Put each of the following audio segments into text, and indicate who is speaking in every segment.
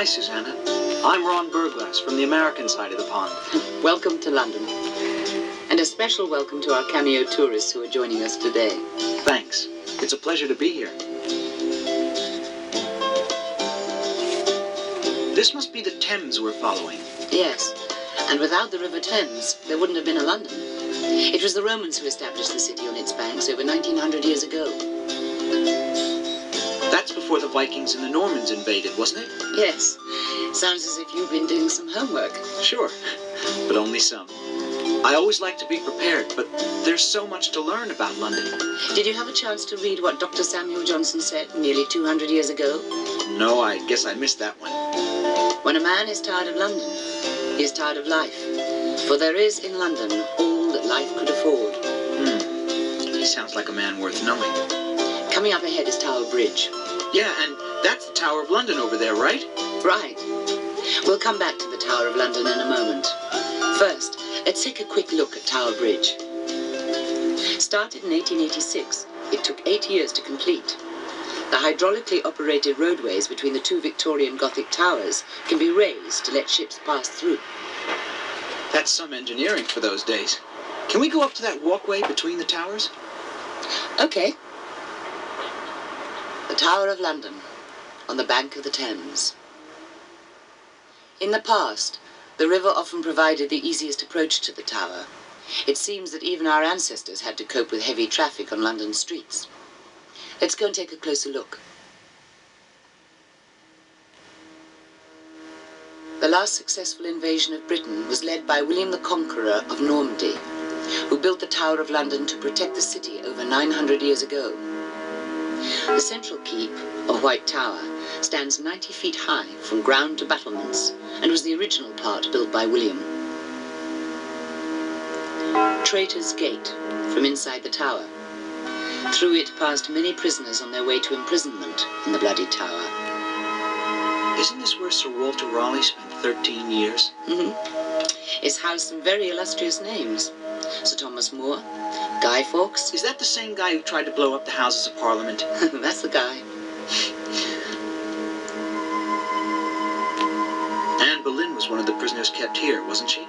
Speaker 1: Hi, Susannah. I'm Ron Berglas from the American side of the pond.
Speaker 2: Welcome to London. And a special welcome to our cameo tourists who are joining us today.
Speaker 1: Thanks. It's a pleasure to be here. This must be the Thames we're following.
Speaker 2: Yes. And without the River Thames, there wouldn't have been a London. It was the Romans who established the city on its banks over 1900 years ago.
Speaker 1: That's before the Vikings and the Normans invaded, wasn't it?
Speaker 2: Yes. Sounds as if you've been doing some homework.
Speaker 1: Sure, but only some. I always like to be prepared, but there's so much to learn about London.
Speaker 2: Did you have a chance to read what Dr. Samuel Johnson said nearly 200 years ago?
Speaker 1: No, I guess I missed that one.
Speaker 2: When a man is tired of London, he is tired of life. For there is in London all that life could afford.
Speaker 1: He sounds like a man worth knowing.
Speaker 2: Coming up ahead is Tower Bridge.
Speaker 1: Yeah, and that's the Tower of London over there, right?
Speaker 2: Right. We'll come back to the Tower of London in a moment. First, let's take a quick look at Tower Bridge. Started in 1886, it took 8 years to complete. The hydraulically operated roadways between the two Victorian Gothic towers can be raised to let ships pass through.
Speaker 1: That's some engineering for those days. Can we go up to that walkway between the towers?
Speaker 2: Okay. The Tower of London, on the bank of the Thames. In the past, the river often provided the easiest approach to the tower. It seems that even our ancestors had to cope with heavy traffic on London streets. Let's go and take a closer look. The last successful invasion of Britain was led by William the Conqueror of Normandy, who built the Tower of London to protect the city over 900 years ago. The central keep, or White Tower, stands 90 feet high from ground to battlements and was the original part built by William. Traitor's Gate, from inside the tower. Through it passed many prisoners on their way to imprisonment in the bloody tower.
Speaker 1: Isn't this where Sir Walter Raleigh spent 13 years?
Speaker 2: It's housed some very illustrious names. Sir Thomas More, Guy Fawkes.
Speaker 1: Is that the same guy who tried to blow up the Houses of Parliament?
Speaker 2: That's the guy.
Speaker 1: Anne Boleyn was one of the prisoners kept here, wasn't she?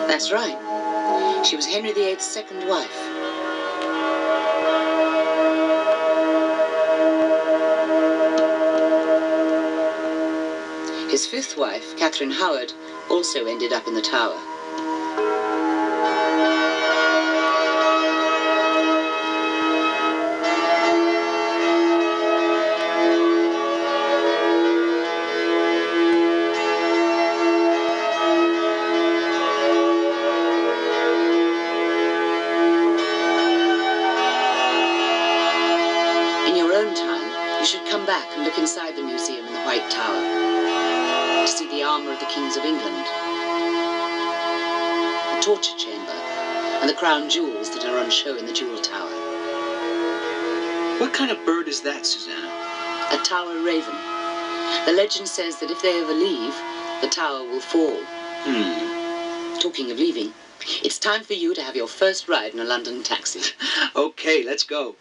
Speaker 2: That's right. She was Henry VIII's second wife. His fifth wife, Catherine Howard, also ended up in the tower. In your own time, you should come back and look inside the museum in the White Tower to see the armour of the kings of England, the torture chamber, and the crown jewels that are on show in the jewel tower.
Speaker 1: What kind of bird is that, Susannah?
Speaker 2: A tower raven. The legend says that if they ever leave, the tower will fall. Talking of leaving, it's time for you to have your first ride in a London taxi.
Speaker 1: Okay, let's go.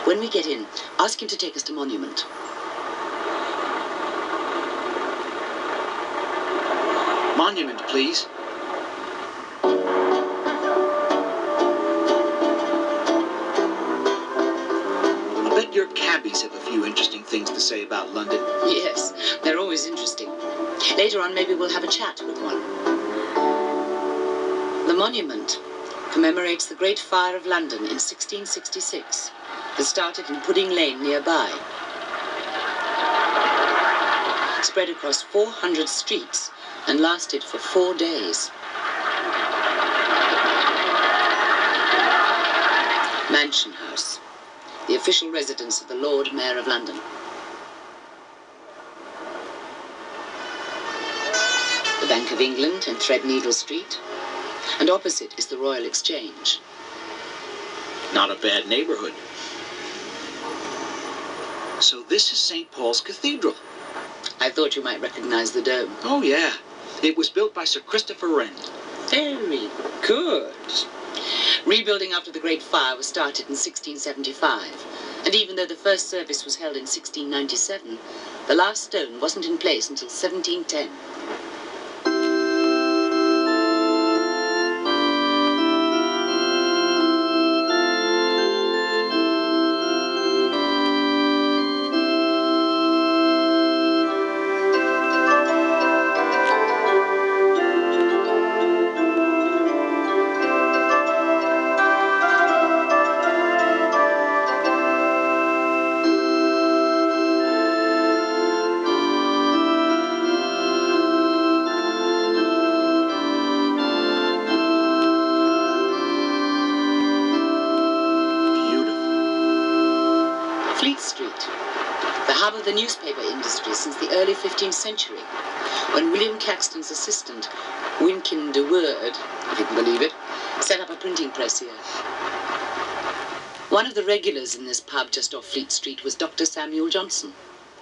Speaker 2: When we get in, ask him to take us to Monument.
Speaker 1: Monument, please. I bet your cabbies have a few interesting things to say about London.
Speaker 2: Yes, they're always interesting. Later on, maybe we'll have a chat with one. The Monument commemorates the Great Fire of London in 1666 that started in Pudding Lane nearby. Spread across 400 streets and lasted for 4 days. Mansion House, the official residence of the Lord Mayor of London. The Bank of England in Threadneedle Street, and opposite is the Royal Exchange.
Speaker 1: Not a bad neighborhood. So this is St. Paul's Cathedral.
Speaker 2: I thought you might recognize the dome.
Speaker 1: Oh, yeah. It was built by Sir Christopher Wren.
Speaker 2: Very good. Rebuilding after the Great Fire was started in 1675, and even though the first service was held in 1697, the last stone wasn't in place until 1710. Fleet Street, the hub of the newspaper industry since the early 15th century, when William Caxton's assistant, Wynkin de Word, if you can believe it, set up a printing press here. One of the regulars in this pub just off Fleet Street was Dr. Samuel Johnson.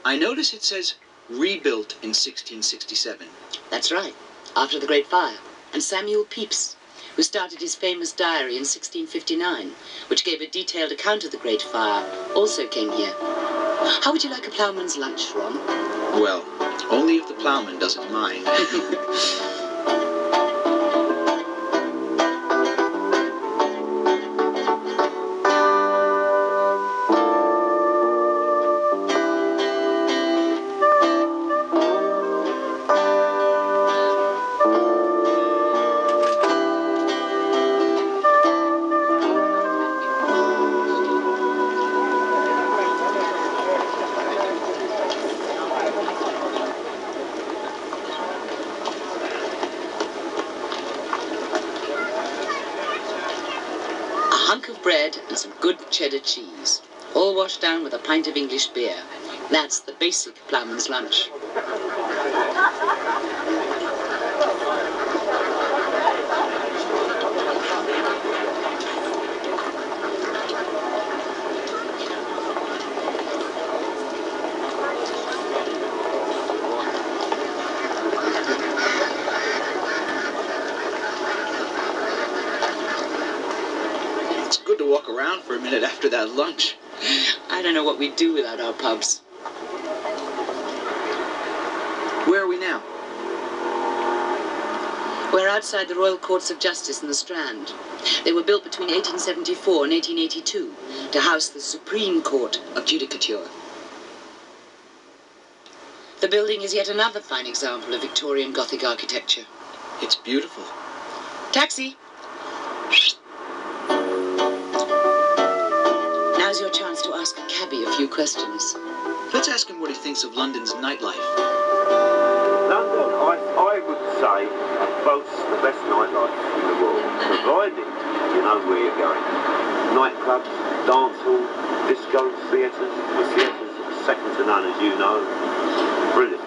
Speaker 1: I notice it says rebuilt in 1667.
Speaker 2: That's right, after the Great Fire. And Samuel Pepys, who started his famous diary in 1659, which gave a detailed account of the Great Fire, also came here. How would you like a ploughman's lunch, Ron?
Speaker 1: Well, only if the ploughman doesn't mind.
Speaker 2: A hunk of bread and some good cheddar cheese, all washed down with a pint of English beer. That's the basic ploughman's lunch.
Speaker 1: It's good to walk around for a minute after that lunch.
Speaker 2: I don't know what we'd do without our pubs.
Speaker 1: Where are we now?
Speaker 2: We're outside the Royal Courts of Justice in the Strand. They were built between 1874 and 1882 to house the Supreme Court of Judicature. The building is yet another fine example of Victorian Gothic architecture.
Speaker 1: It's beautiful.
Speaker 2: Taxi! Now's your chance to ask a cabbie a few questions.
Speaker 1: Let's ask him what he thinks of London's nightlife.
Speaker 3: London, I would say, boasts the best nightlife in the world, provided you know where you're going. Nightclubs, dance halls, discos, theatres. The theatres are second to none, as you know. Brilliant.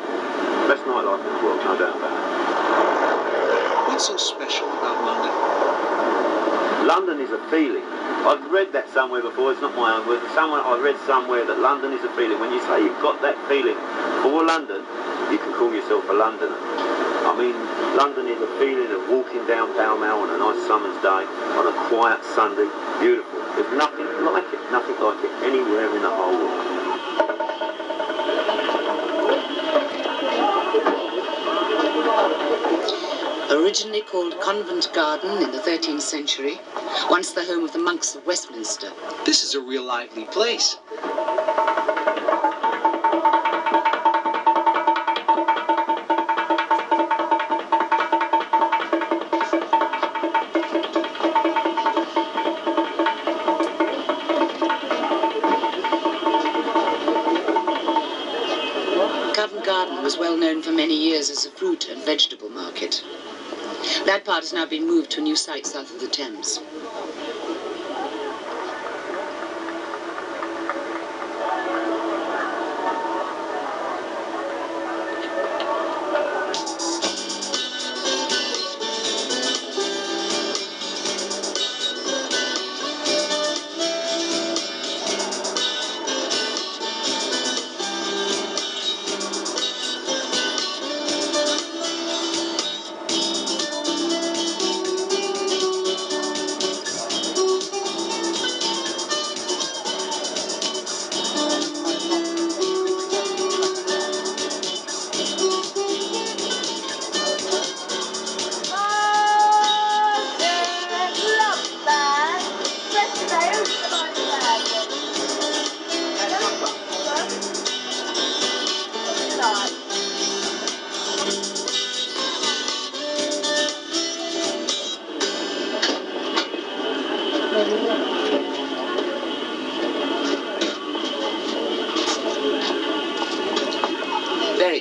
Speaker 3: Best nightlife in the world, no doubt about it.
Speaker 1: What's so special about London?
Speaker 3: London is a feeling. I've read that somewhere before, it's not my own words. I read somewhere that London is a feeling. When you say you've got that feeling for London, you can call yourself a Londoner. I mean, London is a feeling of walking down Pall Mall on a nice summer's day, on a quiet Sunday. Beautiful. There's nothing like it anywhere in the whole world.
Speaker 2: Originally called Convent Garden in the 13th century, once the home of the monks of Westminster.
Speaker 1: This is a real lively place.
Speaker 2: Covent Garden was well known for many years as a fruit and vegetable market. That part has now been moved to a new site south of the Thames.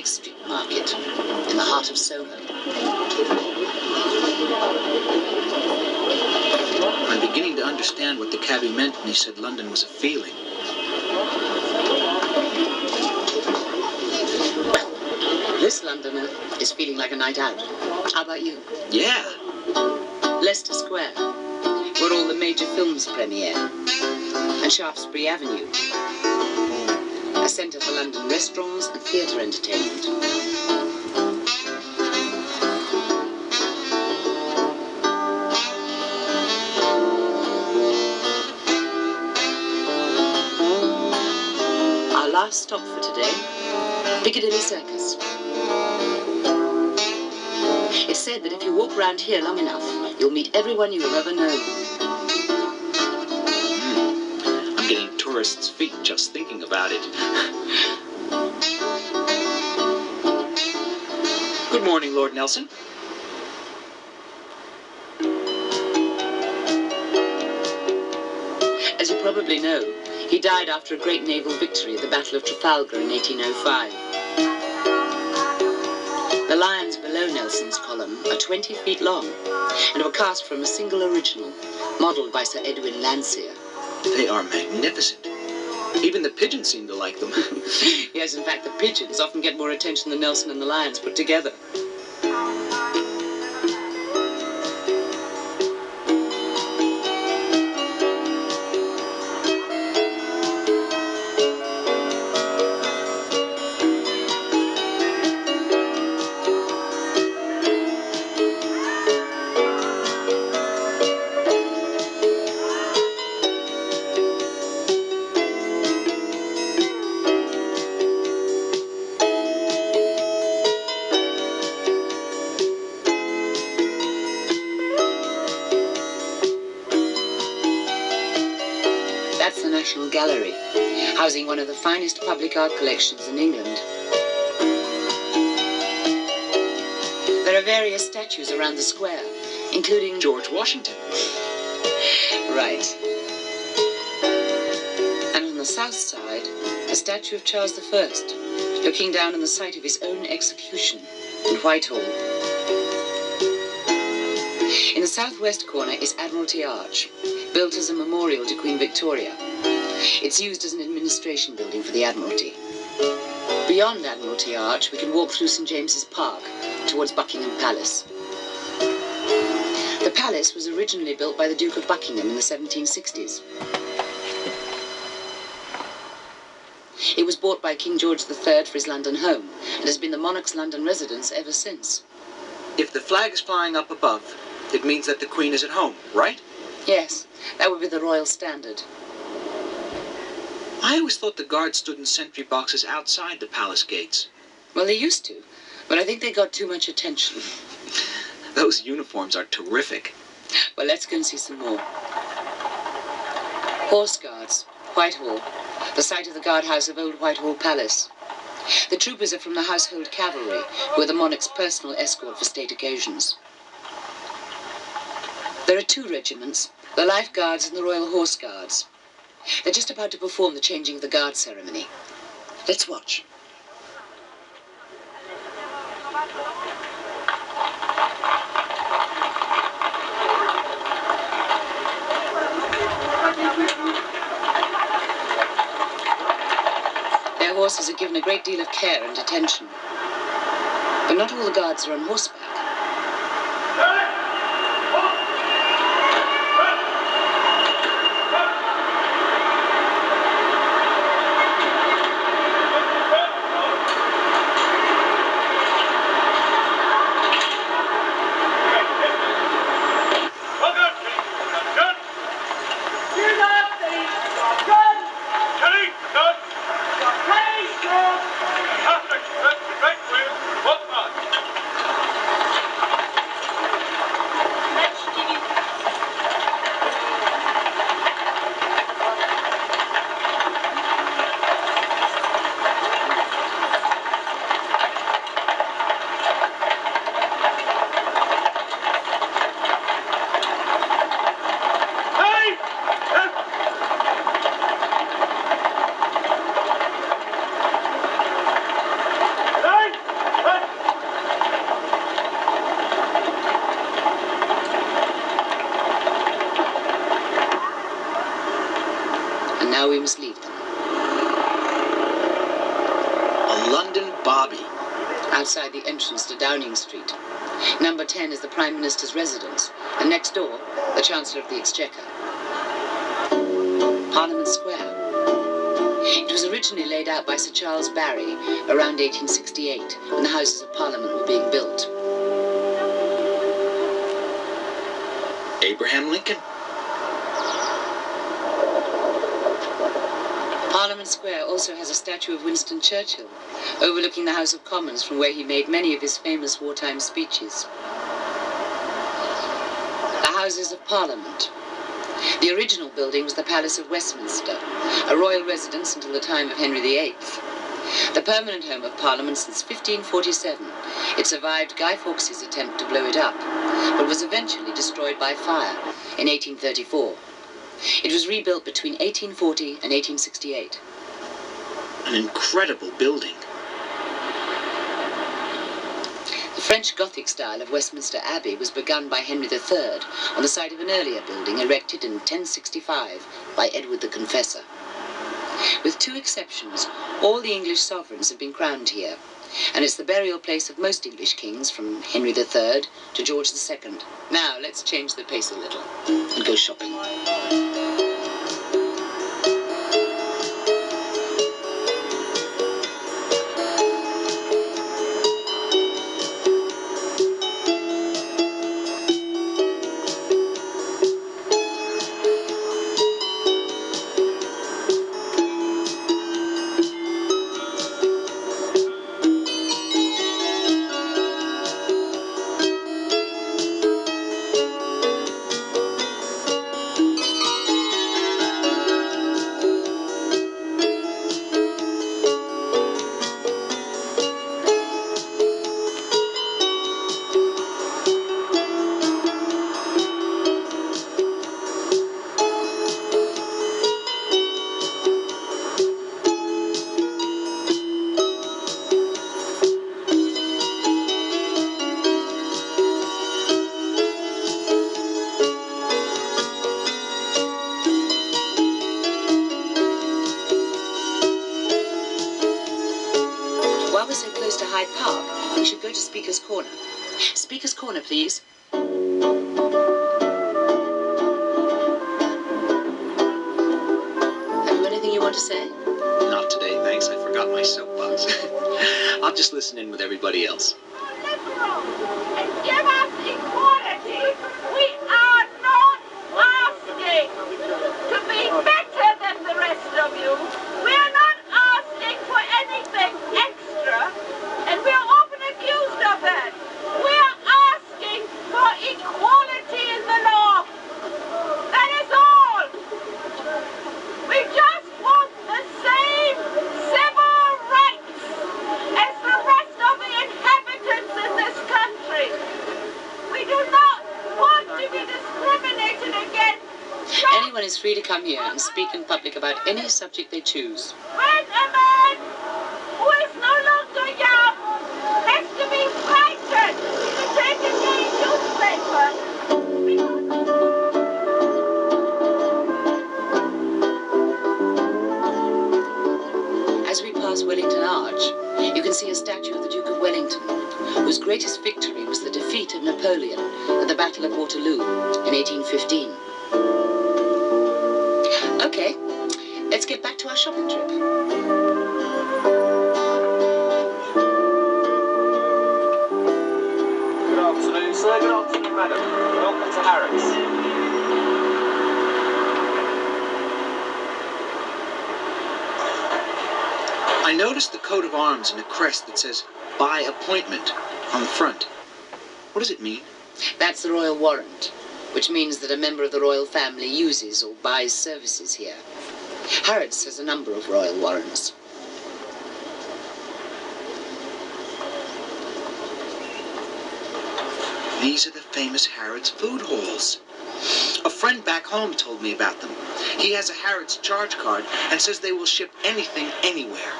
Speaker 2: Lake Street Market, in the heart of Soho.
Speaker 1: I'm beginning to understand what the cabbie meant when he said London was a feeling.
Speaker 2: This Londoner is feeling like a night out. How about you?
Speaker 1: Yeah.
Speaker 2: Leicester Square, where all the major films premiere, and Shaftesbury Avenue, a centre for London restaurants and theatre entertainment. Our last stop for today, Piccadilly Circus. It's said that if you walk around here long enough, you'll meet everyone you have ever known.
Speaker 1: I'm getting tourists' feet just thinking about it. Good morning, Lord Nelson.
Speaker 2: As you probably know, he died after a great naval victory at the Battle of Trafalgar in 1805. The lions below Nelson's column are 20 feet long and were cast from a single original, modelled by Sir Edwin Landseer.
Speaker 1: They are magnificent. Even the pigeons seem to like them.
Speaker 2: Yes, in fact, the pigeons often get more attention than Nelson and the lions put together. That's the National Gallery, housing one of the finest public art collections in England. There are various statues around the square, including
Speaker 1: George Washington.
Speaker 2: Right. And on the south side, a statue of Charles I, looking down on the site of his own execution in Whitehall. In the southwest corner is Admiralty Arch, built as a memorial to Queen Victoria. It's used as an administration building for the Admiralty. Beyond Admiralty Arch, we can walk through St James's Park towards Buckingham Palace. The palace was originally built by the Duke of Buckingham in the 1760s. It was bought by King George III for his London home and has been the monarch's London residence ever since.
Speaker 1: If the flag is flying up above, it means that the Queen is at home, right?
Speaker 2: Yes, that would be the royal standard.
Speaker 1: I always thought the guards stood in sentry boxes outside the palace gates.
Speaker 2: Well, they used to, but I think they got too much attention.
Speaker 1: Those uniforms are terrific.
Speaker 2: Well, let's go and see some more. Horse Guards, Whitehall, the site of the guardhouse of Old Whitehall Palace. The troopers are from the Household Cavalry, who are the monarch's personal escort for state occasions. There are two regiments, the Life Guards and the Royal Horse Guards. They're just about to perform the changing of the guard ceremony. Let's watch. Their horses are given a great deal of care and attention. But not all the guards are on horseback. we must leave them.
Speaker 1: A London Bobby.
Speaker 2: Outside the entrance to Downing Street. Number 10 is the Prime Minister's residence, and next door, the Chancellor of the Exchequer. Parliament Square. It was originally laid out by Sir Charles Barry around 1868, when the Houses of Parliament were being built.
Speaker 1: Abraham Lincoln.
Speaker 2: Parliament Square also has a statue of Winston Churchill, overlooking the House of Commons, from where he made many of his famous wartime speeches. The Houses of Parliament. The original building was the Palace of Westminster, a royal residence until the time of Henry VIII. The permanent home of Parliament since 1547, it survived Guy Fawkes's attempt to blow it up, but was eventually destroyed by fire in 1834. It was rebuilt between 1840 and 1868.
Speaker 1: An incredible building.
Speaker 2: The French Gothic style of Westminster Abbey was begun by Henry III on the site of an earlier building erected in 1065 by Edward the Confessor. With two exceptions, all the English sovereigns have been crowned here, and it's the burial place of most English kings from Henry III to George II. Now, let's change the pace a little and go shopping. While we're so close to Hyde Park, we should go to Speaker's Corner. Speaker's Corner, please. Have you anything you want to say?
Speaker 1: Not today, thanks. I forgot my soapbox. I'll just listen in with everybody else.
Speaker 4: Liberal and give us equality. We are not asking to be better than the rest of you. We are not asking for anything extra, and we are often accused of that. We are asking for equality in the law. That is all. We just want the same civil rights as the rest of the inhabitants in this country. We do not want to be discriminated against.
Speaker 2: Anyone is free to come here and speak in public about any subject they choose.
Speaker 4: When a man who is no longer young has to be frightened to take a gay newspaper.
Speaker 2: As we pass Wellington Arch, you can see a statue of the Duke of Wellington, whose greatest victory was the defeat of Napoleon at the Battle of Waterloo in 1815. Okay, let's get back to our shopping trip.
Speaker 5: Good afternoon, sir. Good afternoon, madam. Welcome to Harrods.
Speaker 1: I noticed the coat of arms and a crest that says, by appointment, on the front. What does it mean?
Speaker 2: That's the royal warrant, which means that a member of the royal family uses or buys services here. Harrods has a number of royal warrants.
Speaker 1: These are the famous Harrods food halls. A friend back home told me about them. He has a Harrods charge card and says they will ship anything, anywhere.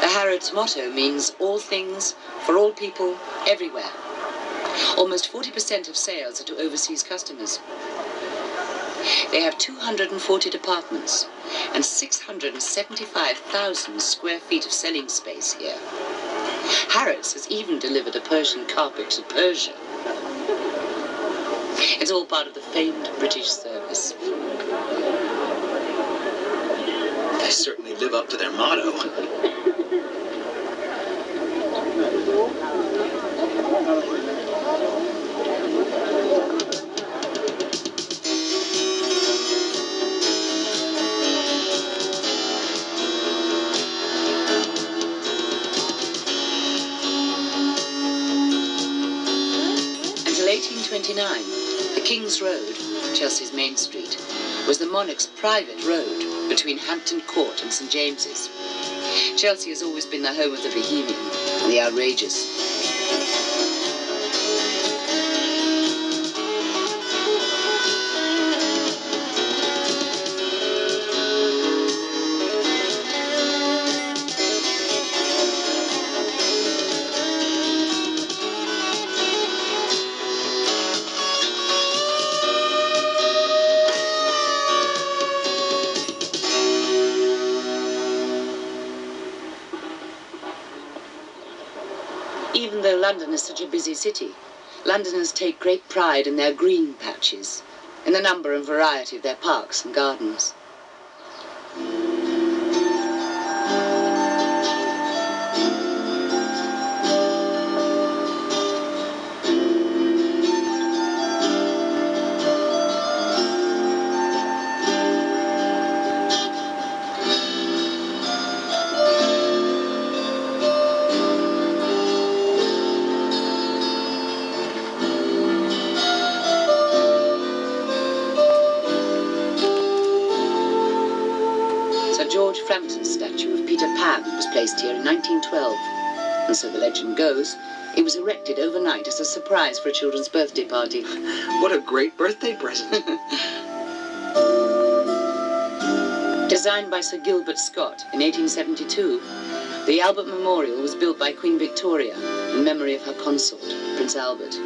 Speaker 2: The Harrods motto means all things, for all people, everywhere. Almost 40% of sales are to overseas customers. They have 240 departments and 675,000 square feet of selling space here. Harrods has even delivered a Persian carpet to Persia. It's all part of the famed British service.
Speaker 1: They certainly live up to their motto.
Speaker 2: Until 1829, the King's Road, Chelsea's main street, was the monarch's private road between Hampton Court and St. James's. Chelsea has always been the home of the bohemian and the outrageous. Even though London is such a busy city, Londoners take great pride in their green patches, in the number and variety of their parks and gardens. George Frampton's statue of Peter Pan was placed here in 1912, and so the legend goes, it was erected overnight as a surprise for a children's birthday party.
Speaker 1: What a great birthday present.
Speaker 2: Designed by Sir Gilbert Scott in 1872, the Albert Memorial was built by Queen Victoria in memory of her consort, Prince Albert.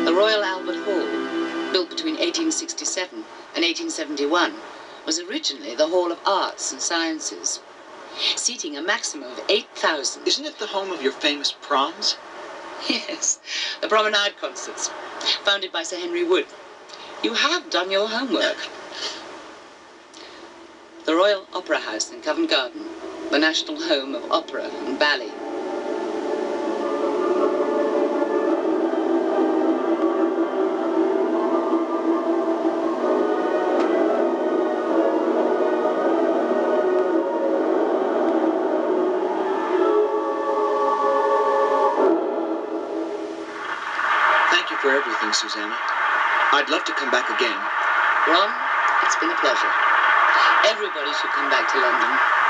Speaker 2: The Royal Albert Hall, built between 1867 and 1871, was originally the Hall of Arts and Sciences, seating a maximum of 8,000.
Speaker 1: Isn't it the home of your famous proms?
Speaker 2: Yes, the promenade concerts, founded by Sir Henry Wood. You have done your homework. The Royal Opera House in Covent Garden, the national home of opera and ballet.
Speaker 1: Thank you for everything, Susannah. I'd love to come back again.
Speaker 2: Ron, it's been a pleasure. Everybody should come back to London.